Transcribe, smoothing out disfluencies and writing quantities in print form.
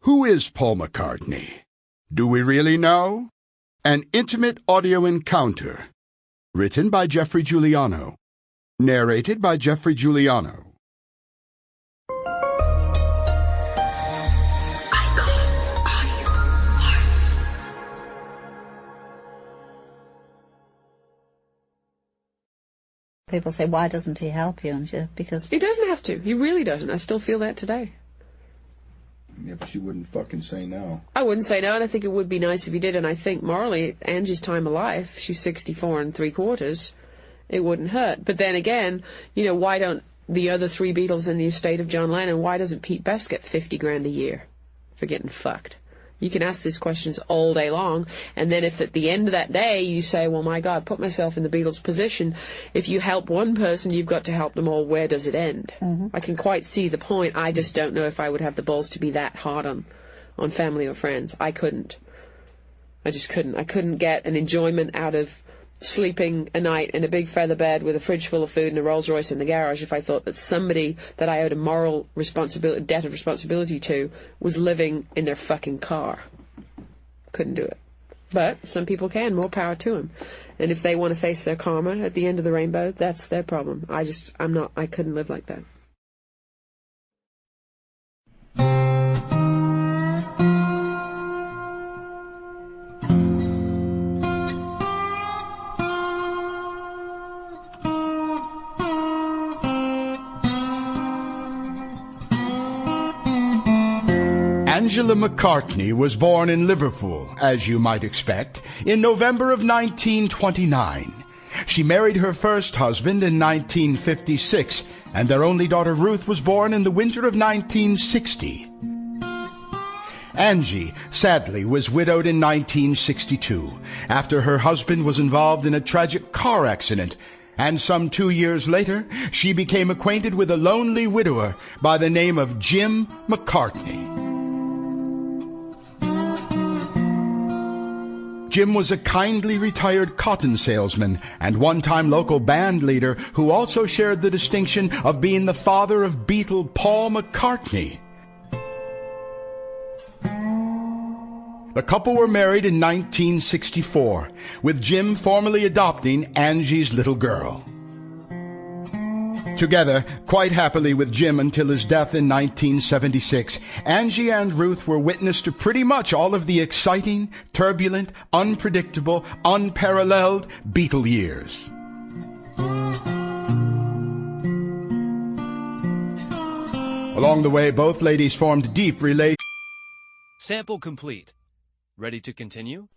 Who is Paul McCartney? Do we really know? An intimate audio encounter. Written by Geoffrey Giuliano. Narrated by Geoffrey Giuliano. People say, why doesn't he help you? And because he doesn't have to. He really doesn't. I still feel that today. Yeah, but you wouldn't fucking say no. I wouldn't say no, and I think it would be nice if he did, and I think morally, Angie's time of life, she's 64 3/4, it wouldn't hurt. But then again, you know, why don't the other three Beatles in the estate of John Lennon, why doesn't Pete Best get 50 grand a year for getting fucked? You can ask these questions all day long, and then if at the end of that day you say, well, my God, put myself in the Beatles' position, if you help one person, you've got to help them all, where does it end? I can quite see the point. I just don't know if I would have the balls to be that hard on family or friends. I couldn't. I just couldn't. I couldn't get an enjoyment out of sleeping a night in a big feather bed with a fridge full of food and a Rolls Royce in the garage if I thought that somebody that I owed a moral responsibility, debt of responsibility to, was living in their fucking car. Couldn't do it. But some people can. More power to them. And if they want to face their karma at the end of the rainbow, that's their problem. I couldn't live like that. Angela McCartney was born in Liverpool, as you might expect, in November of 1929. She married her first husband in 1956, and their only daughter Ruth was born in the winter of 1960. Angie, sadly, was widowed in 1962, after her husband was involved in a tragic car accident, and some 2 years later, she became acquainted with a lonely widower by the name of Jim McCartney. Jim was a kindly retired cotton salesman and one-time local band leader who also shared the distinction of being the father of Beatle Paul McCartney. The couple were married in 1964, with Jim formally adopting Angie's little girl. Together, quite happily with Jim until his death in 1976, Angie and Ruth were witness to pretty much all of the exciting, turbulent, unpredictable, unparalleled Beatle years. Along the way, both ladies formed deep relations. Sample complete. Ready to continue?